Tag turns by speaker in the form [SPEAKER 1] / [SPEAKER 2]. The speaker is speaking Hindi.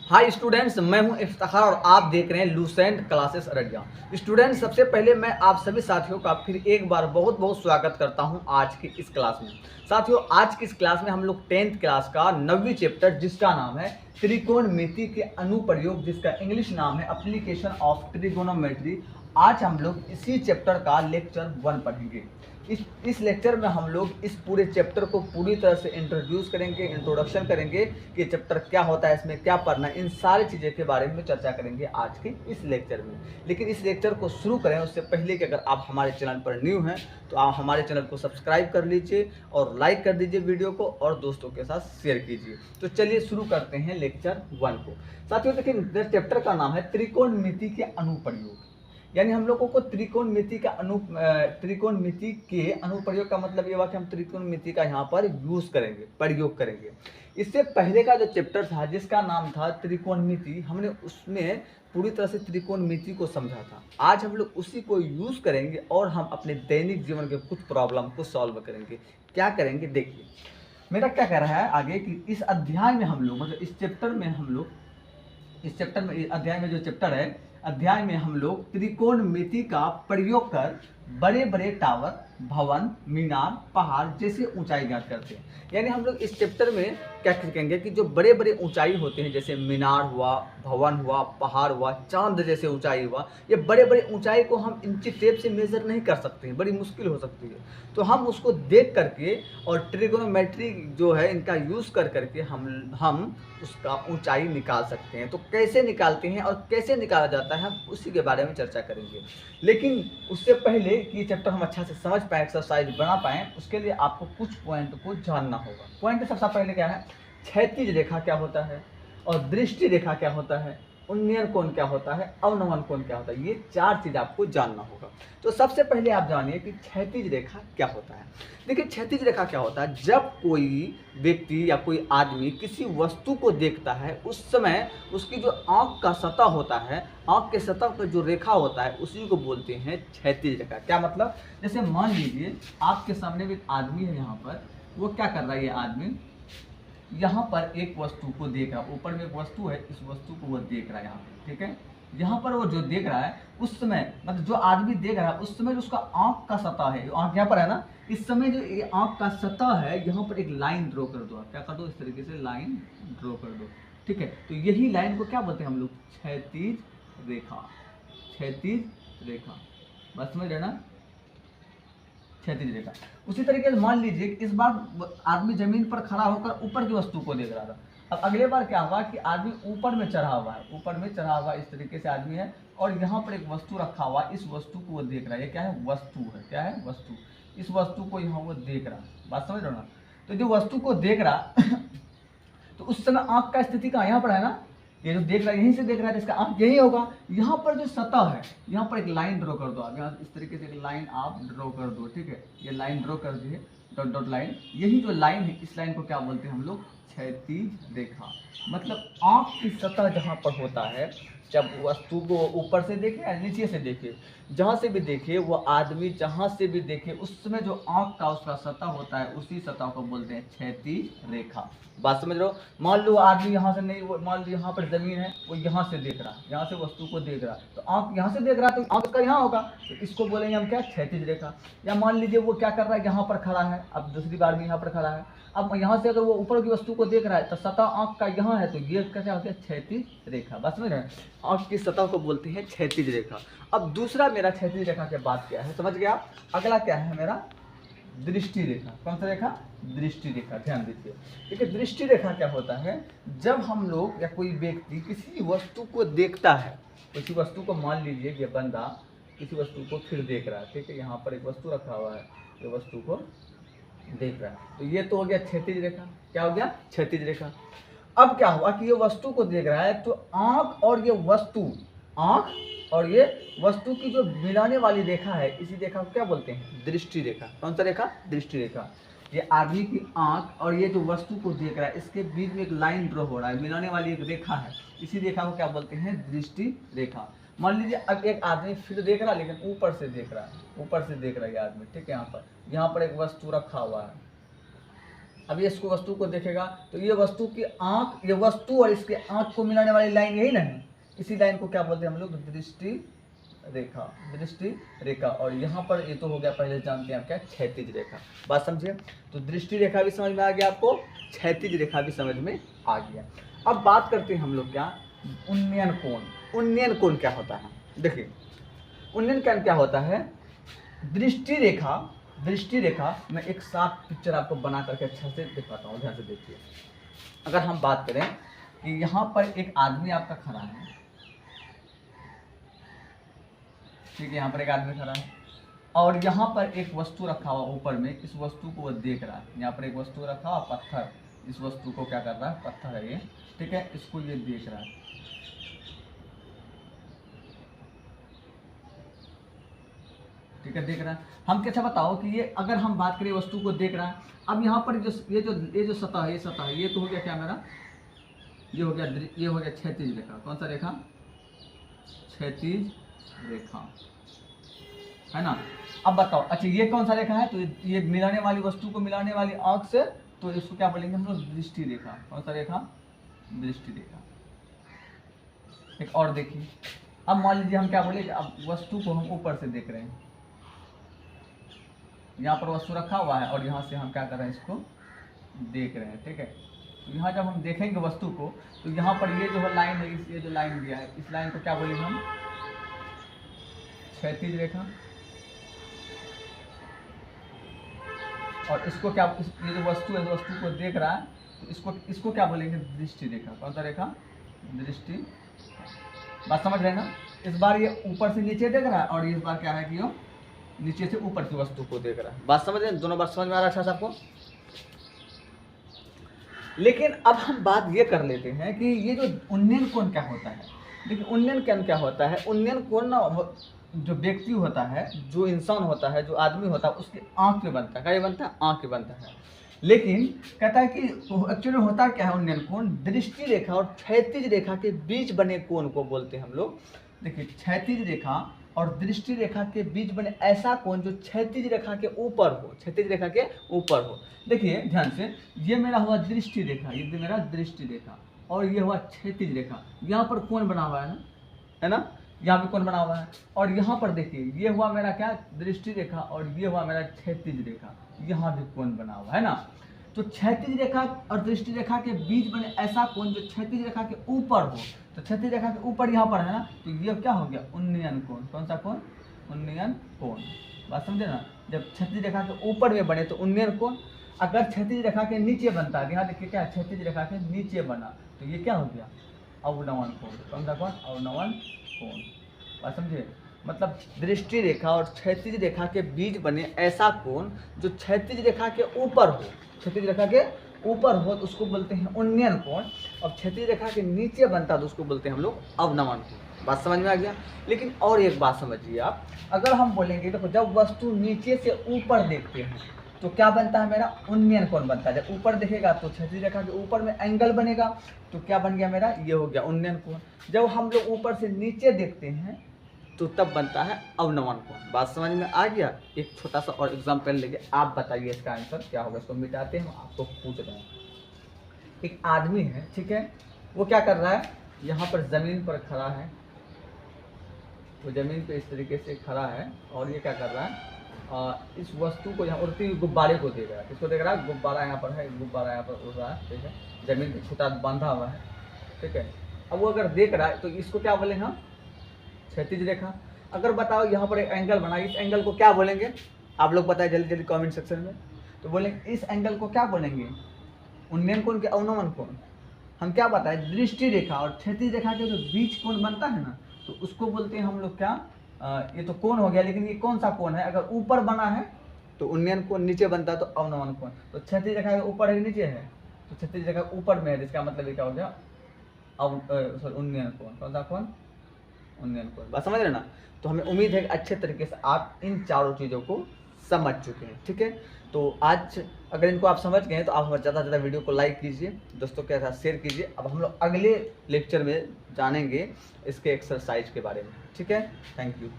[SPEAKER 1] हाय स्टूडेंट्स, मैं हूं इफ्तिखार और आप देख रहे हैं लूसेंट क्लासेस अररिया। स्टूडेंट्स, सबसे पहले मैं आप सभी साथियों का फिर एक बार बहुत बहुत स्वागत करता हूं आज की इस क्लास में। साथियों, आज की इस क्लास में हम लोग 10th क्लास का 9वीं चैप्टर जिसका नाम है त्रिकोणमिति के अनुप्रयोग, जिसका इंग्लिश नाम है एप्लीकेशन ऑफ ट्रिगोनोमेट्री, आज हम लोग इसी चैप्टर का लेक्चर 1 पढ़ेंगे। इस लेक्चर में हम लोग इस पूरे चैप्टर को पूरी तरह से इंट्रोड्यूस करेंगे, इंट्रोडक्शन करेंगे कि चैप्टर क्या होता है, इसमें क्या पढ़ना है, इन सारी चीज़ें के बारे में चर्चा करेंगे आज के इस लेक्चर में। लेकिन इस लेक्चर को शुरू करें उससे पहले कि अगर आप हमारे चैनल पर न्यू हैं तो आप हमारे चैनल को सब्सक्राइब कर लीजिए और लाइक कर दीजिए वीडियो को और दोस्तों के साथ शेयर कीजिए। तो चलिए शुरू करते हैं लेक्चर 1 को। साथियों, देखिए चैप्टर का नाम है त्रिकोणमिति के अनुप्रयोग, यानी हम लोगों को त्रिकोणमिति के अनुप्रयोग का मतलब ये हुआ कि हम त्रिकोणमिति का यहाँ पर यूज करेंगे, प्रयोग करेंगे। इससे पहले का जो चैप्टर था जिसका नाम था त्रिकोणमिति, हमने उसमें पूरी तरह से त्रिकोणमिति को समझा था। आज हम लोग उसी को यूज करेंगे और हम अपने दैनिक जीवन के कुछ प्रॉब्लम को सॉल्व करेंगे। क्या करेंगे देखिए, मेरा क्या कह रहा है आगे कि इस अध्याय में हम लोग, मतलब इस चैप्टर में हम लोग, इस चैप्टर में, अध्याय में जो चैप्टर है, अध्याय में हम लोग त्रिकोणमिति का प्रयोग कर बड़े बड़े टावर, भवन, मीनार, पहाड़ जैसे ऊंचाई ज्ञात करते हैं। यानी हम लोग इस चैप्टर में क्या करेंगे कि जो बड़े बड़े ऊंचाई होते हैं, जैसे मीनार हुआ, भवन हुआ, पहाड़ हुआ, चांद जैसे ऊंचाई हुआ, ये बड़े बड़े ऊंचाई को हम इंची टेप से मेजर नहीं कर सकते हैं, बड़ी मुश्किल हो सकती है। तो हम उसको देख करके और ट्रिगोनोमेट्री जो है इनका यूज़ कर करके हम उसका ऊंचाई निकाल सकते हैं। तो कैसे निकालते हैं और कैसे निकाला जाता है, हम उसी के बारे में चर्चा करेंगे। लेकिन उससे पहले कि चैप्टर हम अच्छा से समझ पाएँ, एक्सरसाइज बना पाएँ, उसके लिए आपको कुछ पॉइंट को जानना होगा। पॉइंट सबसे पहले क्या है, क्षैतिज रेखा क्या होता है और दृष्टि रेखा क्या होता है, उन्नयन कोण क्या होता है, अवनमन कोण क्या होता है, ये 4 चीज़ आपको जानना होगा। तो सबसे पहले आप जानिए कि क्षैतिज रेखा क्या होता है। देखिए, क्षैतिज रेखा क्या होता है, जब कोई व्यक्ति या कोई आदमी किसी वस्तु को देखता है उस समय उसकी जो आँख का सतह होता है, आँख के सतह पर जो रेखा होता है उसी को बोलते हैं क्षैतिज रेखा। क्या मतलब, जैसे मान लीजिए आपके सामने भी एक आदमी है, यहाँ पर वो क्या कर रहा है, ये आदमी यहाँ पर एक वस्तु को देख रहा है, ऊपर में एक वस्तु है, इस वस्तु को वो देख रहा है यहाँ पे, ठीक है। यहाँ पर वो जो देख रहा है उस समय, मतलब जो आदमी देख रहा है उस समय जो उसका आँख का सतह है, आँख यहाँ पर है ना, इस समय जो ये आँख का सतह है यहाँ पर एक लाइन ड्रॉ कर दो। क्या कर दो, इस तरीके से लाइन ड्रॉ कर दो, ठीक है। तो यही लाइन को क्या बोलते हैं हम लोग, क्षैतिज रेखा। क्षैतिज रेखा, बस समझ रहे ना, क्षैतिज रेखा। उसी तरीके से मान लीजिए कि इस बार आदमी जमीन पर खड़ा होकर ऊपर की वस्तु को देख रहा था। अब अगले बार क्या हुआ कि आदमी ऊपर में चढ़ा हुआ है, ऊपर में चढ़ा हुआ इस तरीके से आदमी है और यहाँ पर एक वस्तु रखा हुआ, इस वस्तु को वो देख रहा है। ये क्या है, वस्तु है। क्या है, वस्तु। इस वस्तु को यहाँ वो देख रहा है, बात समझ रहे हो ना। तो जो वस्तु को देख रहा तो उस समय आँख का स्थिति कहाँ, यहाँ पर है ना, ये जो देख रहा है यहीं से देख रहा है तो इसका आँख यही होगा। यहाँ पर जो सतह है, यहाँ पर एक लाइन ड्रॉ कर दो आप, यहाँ इस तरीके से एक लाइन आप ड्रॉ कर दो, ठीक है। ये लाइन ड्रॉ कर दिए, डॉट डॉट लाइन। यही जो लाइन है, इस लाइन को क्या बोलते हैं हम लोग, क्षैतिज रेखा। मतलब आँख की सतह जहाँ पर होता है, जब वस्तु को ऊपर से देखे या नीचे से देखे, जहाँ से भी देखे, वो आदमी जहाँ से भी देखे उस समय जो आँख का उसका सतह होता है उसी सतह को बोलते हैं क्षैतिज रेखा। बात समझ रहे हो। मान लो आदमी यहाँ से नहीं, मान लो यहाँ पर जमीन है, वो यहाँ से देख रहा है, यहाँ से वस्तु को देख रहा है, तो आँख यहाँ से देख रहा है तो आँख का यहाँ होगा, तो इसको बोलेंगे हम क्या, क्षैतिज रेखा। या मान लीजिए वो क्या कर रहा है, यहाँ पर खड़ा है, अब दूसरी बार भी यहाँ पर खड़ा है, अब यहाँ से अगर वो ऊपर की वस्तु को देख रहा है तो सतह आँख का यहाँ है, तो ये क्या होता है, क्षैतिज रेखा। बस समझ रहे हैं, आँख की सतह को बोलते हैं क्षैतिज रेखा। अब दूसरा मेरा क्षैतिज रेखा के बाद क्या है, समझ गया। अगला क्या है मेरा, दृष्टि रेखा। कौन सा रेखा, दृष्टि रेखा। ध्यान दीजिए, देखिए दृष्टि रेखा क्या होता है, जब हम लोग या कोई व्यक्ति किसी वस्तु को देखता है, किसी वस्तु को, मान लीजिए ये बंदा किसी वस्तु को फिर देख रहा है, ठीक है, यहाँ पर एक वस्तु रखा हुआ है, ये वस्तु को देख रहा है, तो ये तो हो गया क्षैतिज रेखा। क्या हो गया, क्षैतिज रेखा। अब क्या हुआ कि ये वस्तु को देख रहा है तो आँख और ये वस्तु, आँख और ये वस्तु की जो मिलाने वाली रेखा है, इसी रेखा को क्या बोलते हैं, दृष्टि रेखा। कौन सा रेखा, दृष्टि रेखा। ये आदमी की आँख और ये जो वस्तु को देख रहा है इसके बीच में एक लाइन ड्रॉ हो रहा है, मिलाने वाली एक रेखा है, इसी रेखा को क्या बोलते हैं, दृष्टि रेखा। मान लीजिए अब एक आदमी फिर देख रहा है, लेकिन ऊपर से देख रहा है, ऊपर से देख रहा है ये आदमी, ठीक है। यहाँ पर एक वस्तु रखा हुआ है, अब ये इसको वस्तु को देखेगा तो ये वस्तु की आंख, ये वस्तु और इसके आंख को मिलाने वाली लाइन यही ना है, इसी लाइन को क्या बोलते हैं हम लोग, दृष्टि रेखा, दृष्टि रेखा। और यहाँ पर ये तो हो गया, पहले जानते हैं आप क्या, क्षैतिज रेखा। बात समझिए, तो दृष्टि रेखा भी समझ में आ गया आपको, क्षैतिज रेखा भी समझ में आ गया। अब बात करते हैं हम लोग क्या, उन्नयन कोण। उन्नयन कोण क्या होता है, देखिए उन्नयन कोण क्या होता है, दृष्टि रेखा, दृष्टि रेखा मैं एक साफ पिक्चर आपको बना करके अच्छा से दिखाता हूँ, ध्यान से देखिए। अगर हम बात करें कि यहाँ पर एक आदमी आपका खड़ा है, ठीक है, यहाँ पर एक आदमी खड़ा है और यहाँ पर एक वस्तु रखा हुआ ऊपर में, इस वस्तु को वो देख रहा है। यहाँ पर एक वस्तु रखा हुआ पत्थर, इस वस्तु को क्या कर रहा है, पत्थर है ये, ठीक है, इसको ये देख रहा है, ठीक है, देख रहा है। हम कैसे बताओ कि ये, अगर हम बात करें वस्तु को देख रहा है, अब यहाँ पर ये जो सतह है, ये सतह है, ये तो हो गया क्या मेरा, ये हो गया क्षैतिज रेखा। कौन सा रेखा, क्षैतिज रेखा, है ना। अब बताओ, अच्छा ये कौन सा रेखा है, तो ये मिलाने वाली वस्तु को मिलाने वाली आंख से, तो इसको क्या बोलेंगे हम लोग, दृष्टि रेखा। कौन सा रेखा, दृष्टि रेखा। एक और देखिए, अब मान लीजिए हम क्या बोले, अब वस्तु को हम ऊपर से देख रहे हैं, यहाँ पर वस्तु रखा हुआ है और यहाँ से हम क्या कर रहे हैं, इसको देख रहे हैं, ठीक है। तो यहाँ जब हम देखेंगे वस्तु को, तो यहाँ पर ये जो है लाइन है, ये जो लाइन दिया है, इस लाइन को क्या बोलेंगे हम, क्षैतिज रेखा। और इसको क्या, ये जो वस्तु है, वस्तु को देख रहा है, तो इसको क्या बोलेंगे, दृष्टि रेखा। कौन सा रेखा, दृष्टि। बात समझ रहे हैं ना। इस बार ये ऊपर से नीचे देख रहा है और इस बार क्या है कि वो नीचे से ऊपर की वस्तु को देख रहा है। बात समझ रहे हैं, दोनों बात समझ में आ रहा है अच्छा आपको। लेकिन अब हम बात ये कर लेते हैं कि ये जो उन्नयन कोण क्या होता है। देखिए उन्नयन कोण क्या होता है, उन्नयन कोण ना जो व्यक्ति होता है, जो इंसान होता है, जो आदमी होता है, उसके आँख पे बनता है। क्या ये बनता है, आँख पे बनता है। लेकिन कहता है कि एक्चुअली होता क्या है, उन्नयन कोण दृष्टि रेखा और क्षैतिज रेखा के बीच बने कोण को बोलते हैं हम लोग। देखिए क्षैतिज रेखा और दृष्टि रेखा के बीच बने ऐसा कोण जो क्षैतिज रेखा के ऊपर हो, क्षैतिज रेखा के ऊपर हो। देखिए ध्यान से, ये मेरा हुआ दृष्टि रेखा, ये मेरा दृष्टि रेखा और ये हुआ क्षैतिज रेखा। यहाँ पर कोण बना हुआ है ना, यहाँ भी कोण बना हुआ है। और यहाँ पर देखिए ये हुआ मेरा क्या, दृष्टि रेखा और ये हुआ मेरा क्षैतिज रेखा, यहाँ भी कोण बना हुआ है ना। तो क्षैतिज रेखा और दृष्टि रेखा के बीच बने ऐसा कोण जो क्षैतिज रेखा के ऊपर हो, तो क्षैतिज रेखा के ऊपर यहाँ पर है ना, तो ये क्या हो गया, उन्नयन कोण। कौन सा कोण, उन्नयन कोण। बात समझे ना, जब क्षैतिज रेखा के ऊपर में बने तो उन्नयन कोण, अगर क्षैतिज रेखा के नीचे बनता है, यहाँ देखिए क्या, क्षैतिज रेखा के नीचे बना तो ये क्या हो गया, अवनमन कोण। कौन सा कोण, अवनमन कोण। बात समझे, मतलब दृष्टि रेखा और क्षैतिज रेखा के बीच बने ऐसा कोण जो क्षैतिज रेखा के ऊपर हो, क्षैतिज रेखा के ऊपर हो तो उसको बोलते हैं उन्नयन कोण, और क्षैतिज रेखा के नीचे बनता तो उसको बोलते हैं हम लोग अवनमन कोण। बात समझ में आ गया। लेकिन और एक बात समझिए आप, अगर हम बोलेंगे देखो जब वस्तु नीचे से ऊपर देखते हैं तो क्या बनता है, मेरा उन्नयन कोण बनता है। जब ऊपर देखेगा तो क्षैतिज रेखा के ऊपर में एंगल बनेगा, तो क्या बन गया मेरा, ये हो गया उन्नयन कोण। जब हम लोग ऊपर से नीचे देखते हैं तो तब बनता है अवनमन कोण। बात समझ में आ गया। एक छोटा सा और एग्जाम्पल लेंगे, आप बताइए इसका आंसर क्या होगा। इसको मिटाते हैं, आपको पूछ रहे हैं। एक आदमी है, ठीक है, वो क्या कर रहा है, यहाँ पर ज़मीन पर खड़ा है, वो ज़मीन पे इस तरीके से खड़ा है और ये क्या कर रहा है, इस वस्तु को, यहाँ उड़ती हुई गुब्बारे को देख रहा है। किसको देख रहा है, गुब्बारा यहाँ पर है, गुब्बारा यहाँ पर उड़ रहा है, ठीक है, ज़मीन पे छुटा बांधा हुआ है, ठीक है। अब वो अगर देख रहा है तो इसको क्या बोलेंगे हम, क्षैतिज रेखा। अगर बताओ यहाँ पर एक एंगल बना, इस एंगल को क्या बोलेंगे, आप लोग बताएं जल्दी जल्दी कमेंट सेक्शन में। तो बोलेंगे इस एंगल को क्या बोलेंगे, उन्नयन कोण के अवनमन कोण। हम क्या बताएं, दृष्टि रेखा और क्षैतिज रेखा के जो बीच कोण बनता है ना, तो उसको बोलते हैं हम लोग क्या, ये तो कोण हो गया, लेकिन ये कौन सा कोण है, अगर ऊपर बना है तो उन्नयन कोण, नीचे बनता है तो अवनमन कोण। तो क्षैतिज रेखा के ऊपर है, नीचे है, तो क्षैतिज रेखा ऊपर में है, जिसका मतलब ये क्या हो गया, उन्नयन कोण। कौन सा कोण, उन्नयन कोण। बस समझ रहे ना। तो हमें उम्मीद है कि अच्छे तरीके से आप इन चारों चीज़ों को समझ चुके हैं, ठीक है। तो आज अगर इनको आप समझ गए हैं तो आप हमारे ज़्यादा से ज़्यादा वीडियो को लाइक कीजिए, दोस्तों के साथ शेयर कीजिए। अब हम लोग अगले लेक्चर में जानेंगे इसके एक्सरसाइज के बारे में, ठीक है। Thank you.